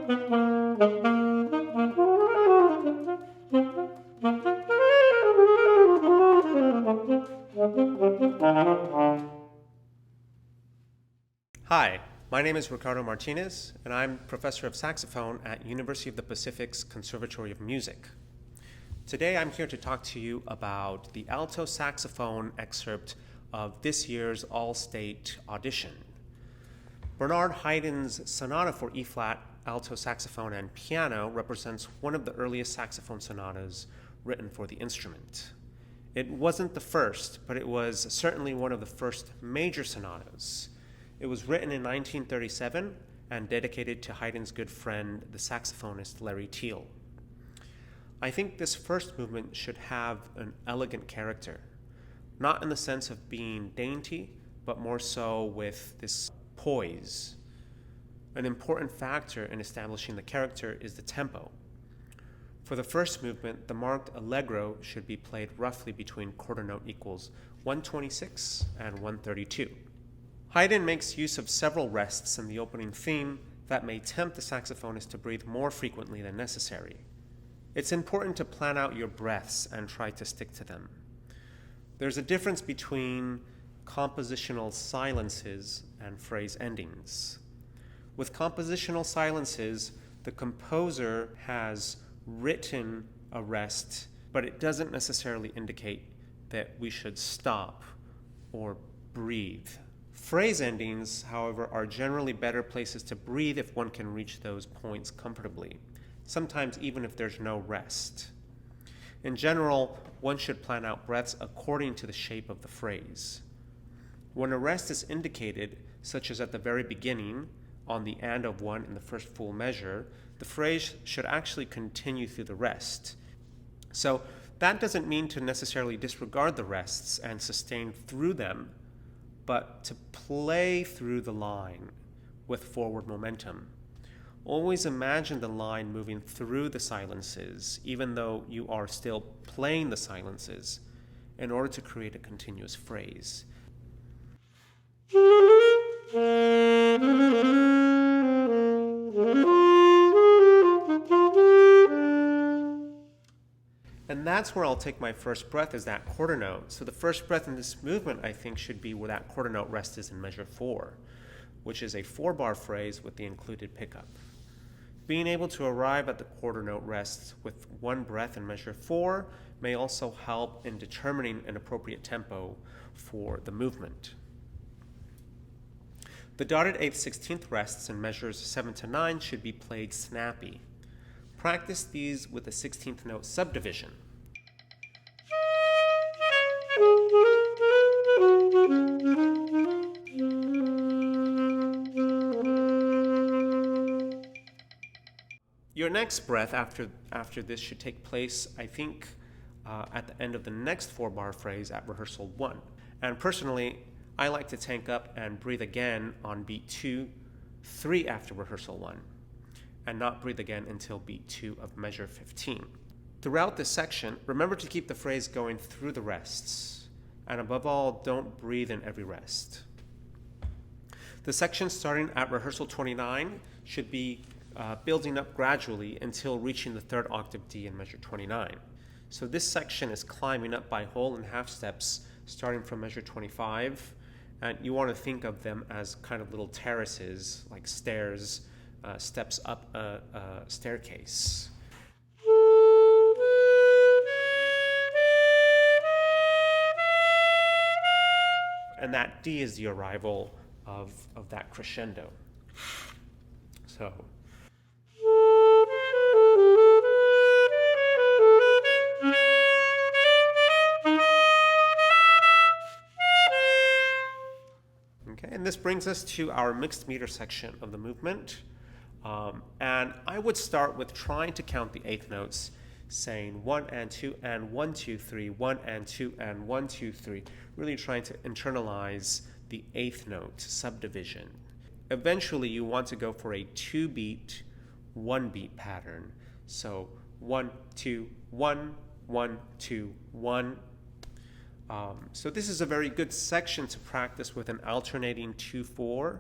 Hi, my name is Ricardo Martinez, and I'm professor of saxophone at University of the Pacific's Conservatory of Music. Today I'm here to talk to you about the alto saxophone excerpt of this year's All-State Audition. Bernhard Heiden's Sonata for E-flat, alto saxophone, and piano represents one of the earliest saxophone sonatas written for the instrument. It wasn't the first, but it was certainly one of the first major sonatas. It was written in 1937 and dedicated to Haydn's good friend, the saxophonist Larry Teal. I think this first movement should have an elegant character, not in the sense of being dainty, but more so with this poise. An important factor in establishing the character is the tempo. For the first movement, the marked allegro should be played roughly between quarter note equals 126 and 132. Heiden makes use of several rests in the opening theme that may tempt the saxophonist to breathe more frequently than necessary. It's important to plan out your breaths and try to stick to them. There's a difference between compositional silences and phrase endings. With compositional silences, the composer has written a rest, but it doesn't necessarily indicate that we should stop or breathe. Phrase endings, however, are generally better places to breathe if one can reach those points comfortably, sometimes even if there's no rest. In general, one should plan out breaths according to the shape of the phrase. When a rest is indicated, such as at the very beginning, on the and of one in the first full measure, the phrase should actually continue through the rest. So that doesn't mean to necessarily disregard the rests and sustain through them, but to play through the line with forward momentum. Always imagine the line moving through the silences, even though you are still playing the silences, in order to create a continuous phrase. And that's where I'll take my first breath, is that quarter note. So the first breath in this movement, I think, should be where that quarter note rest is in measure 4, which is a 4-bar phrase with the included pickup. Being able to arrive at the quarter note rest with one breath in measure 4 may also help in determining an appropriate tempo for the movement. The dotted 8/16 rests in measures 7 to 9 should be played snappy. Practice these with a 16th note subdivision. Your next breath after this should take place, I think, at the end of the next 4-bar phrase at rehearsal 1. And personally, I like to tank up and breathe again on beat 2, 3 after rehearsal 1. And not breathe again until beat 2 of measure 15. Throughout this section, remember to keep the phrase going through the rests, and above all, don't breathe in every rest. The section starting at rehearsal 29 should be building up gradually until reaching the 3rd octave D in measure 29. So this section is climbing up by whole and half steps starting from measure 25, and you want to think of them as kind of little terraces, like stairs, steps up a staircase. And that D is the arrival of that crescendo. So. Okay, and this brings us to our mixed meter section of the movement. And I would start with trying to count the 8th notes, saying 1 and 2 and 1, 2, 3, 1 and 2 and 1, 2, 3, really trying to internalize the 8th note subdivision. Eventually, you want to go for a 2-beat, 1-beat pattern. So 1, 2, 1, 1, 2, 1. So this is a very good section to practice with an alternating 2-4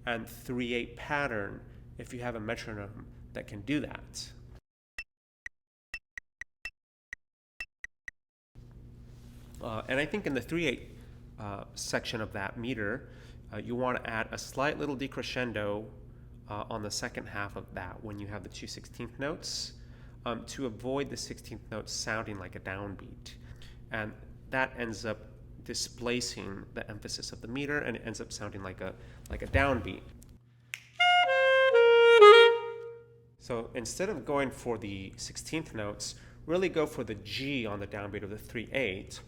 and 3-8 pattern if you have a metronome that can do that. And I think in the 3/8 section of that meter, you want to add a slight little decrescendo on the second half of that when you have the 2/16 notes to avoid the 16th note sounding like a downbeat. And that ends up displacing the emphasis of the meter, and it ends up sounding like a downbeat. So instead of going for the 16th notes, really go for the G on the downbeat of the 3/8.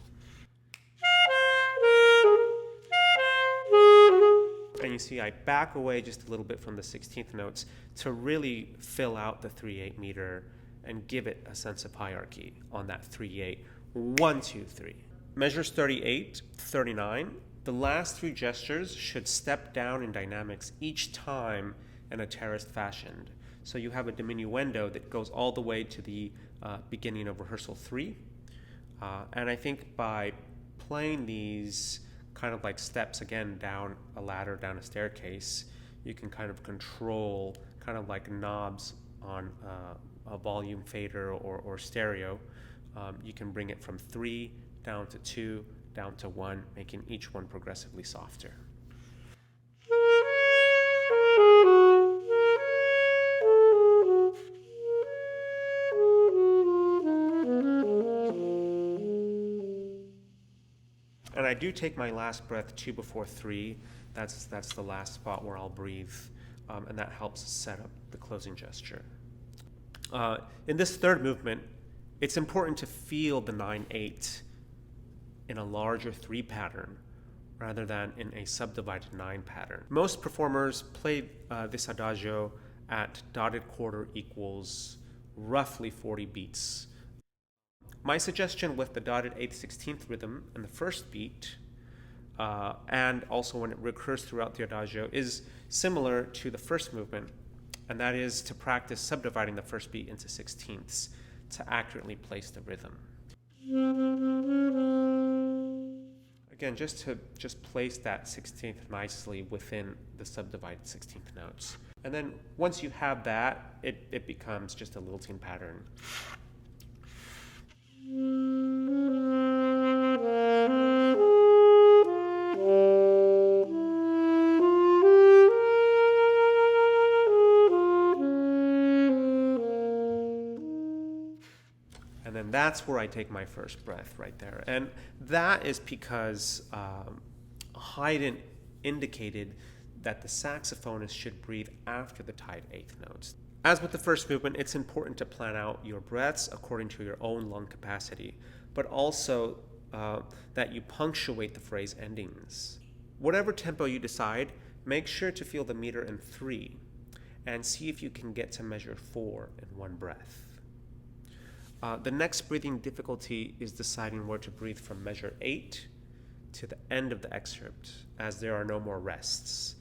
And you see I back away just a little bit from the 16th notes to really fill out the 3/8 meter and give it a sense of hierarchy on that 3/8. 1, 2, 3. Measures 38, 39. The last three gestures should step down in dynamics each time in a terraced fashion. So you have a diminuendo that goes all the way to the beginning of rehearsal 3. And I think by playing these kind of like steps again down a ladder, down a staircase, you can kind of control kind of like knobs on a volume fader or stereo. You can bring it from 3 down to 2, down to 1, making each one progressively softer. And I do take my last breath 2 before 3. That's the last spot where I'll breathe, and that helps set up the closing gesture. In this third movement, it's important to feel the 9/8 in a larger 3 pattern rather than in a subdivided 9 pattern. Most performers play this adagio at dotted quarter equals roughly 40 beats. My suggestion with the dotted 8/16 rhythm in the first beat, and also when it recurs throughout the adagio, is similar to the first movement, and that is to practice subdividing the first beat into 16ths to accurately place the rhythm. Again, just place that 16th nicely within the subdivided 16th notes. And then once you have that, it becomes just a lilting pattern. And then that's where I take my first breath right there. And that is because Heiden indicated that the saxophonist should breathe after the tied 8th notes. As with the first movement, it's important to plan out your breaths according to your own lung capacity, but also that you punctuate the phrase endings. Whatever tempo you decide, make sure to feel the meter in 3 and see if you can get to measure 4 in one breath. The next breathing difficulty is deciding where to breathe from measure 8 to the end of the excerpt, as there are no more rests.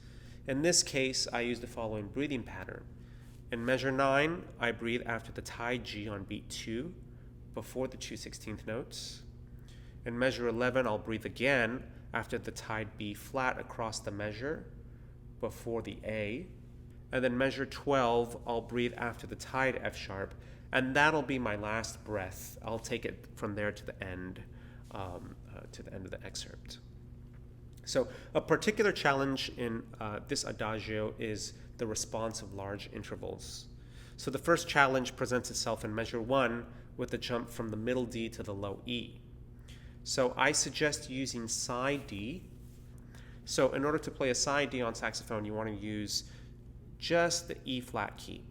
In this case, I use the following breathing pattern. In measure 9, I breathe after the tied G on beat 2, before the 2/16 notes. In measure 11, I'll breathe again after the tied B flat across the measure, before the A. And then measure 12, I'll breathe after the tied F sharp, and that'll be my last breath. I'll take it from there to the end of the excerpt. So a particular challenge in this adagio is the response of large intervals. So the first challenge presents itself in measure 1 with the jump from the middle D to the low E. So I suggest using side D. So in order to play a side D on saxophone, you want to use just the E flat key,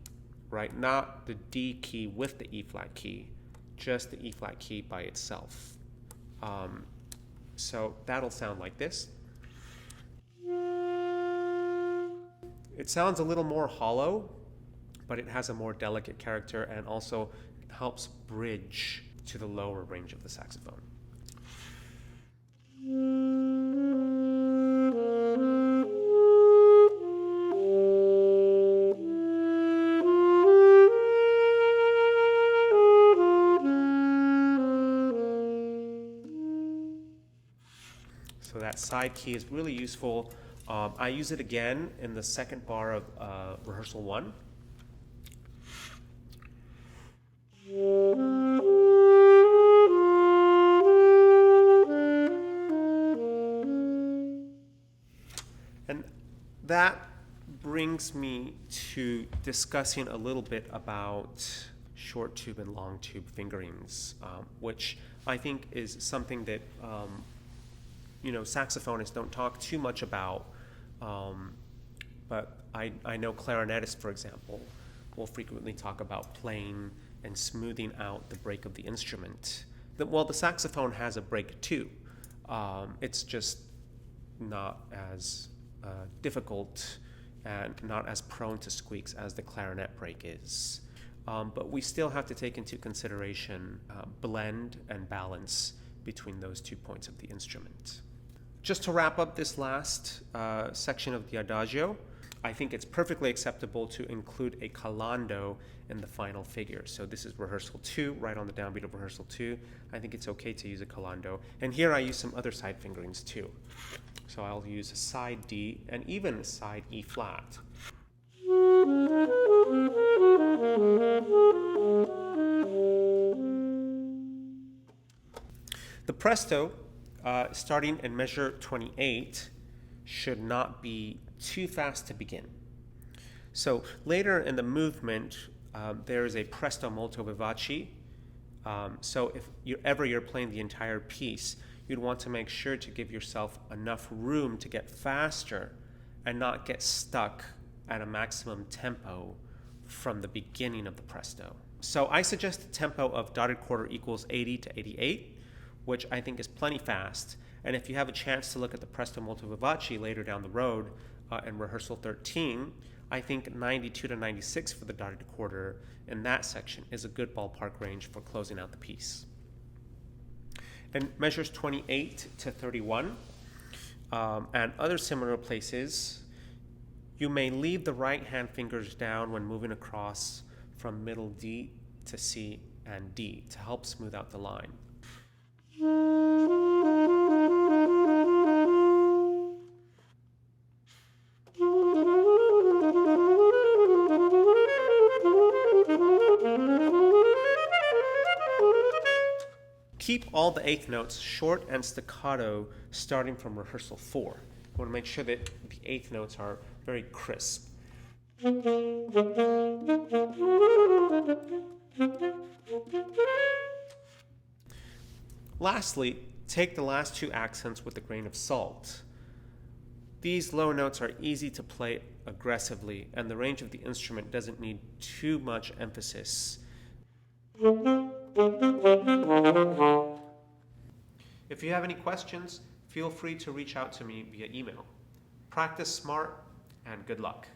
right? Not the D key with the E flat key, just the E flat key by itself. So that'll sound like this. It sounds a little more hollow, but it has a more delicate character and also helps bridge to the lower range of the saxophone. So that side key is really useful. I use it again in the second bar of rehearsal 1. And that brings me to discussing a little bit about short tube and long tube fingerings, which I think is something that saxophonists don't talk too much about, but I know clarinetists, for example, will frequently talk about playing and smoothing out the break of the instrument. The saxophone has a break too. It's just not as difficult and not as prone to squeaks as the clarinet break is. But we still have to take into consideration blend and balance between those 2 points of the instrument. Just to wrap up this last section of the Adagio, I think it's perfectly acceptable to include a collando in the final figure. So this is rehearsal 2, right on the downbeat of rehearsal 2. I think it's okay to use a collando. And here I use some other side fingerings too. So I'll use a side D and even a side E flat. The Presto, starting in measure 28, should not be too fast to begin. So later in the movement, there is a Presto molto vivace. So if you're playing the entire piece, you'd want to make sure to give yourself enough room to get faster and not get stuck at a maximum tempo from the beginning of the Presto. So I suggest a tempo of dotted quarter equals 80 to 88, which I think is plenty fast. And if you have a chance to look at the Presto molto vivace later down the road in rehearsal 13, I think 92 to 96 for the dotted quarter in that section is a good ballpark range for closing out the piece. In measures 28 to 31 and other similar places, you may leave the right hand fingers down when moving across from middle D to C and D to help smooth out the line. Keep all the eighth notes short and staccato starting from rehearsal 4. You want to make sure that the eighth notes are very crisp. Lastly, take the last 2 accents with a grain of salt. These low notes are easy to play aggressively, and the range of the instrument doesn't need too much emphasis. If you have any questions, feel free to reach out to me via email. Practice smart and good luck.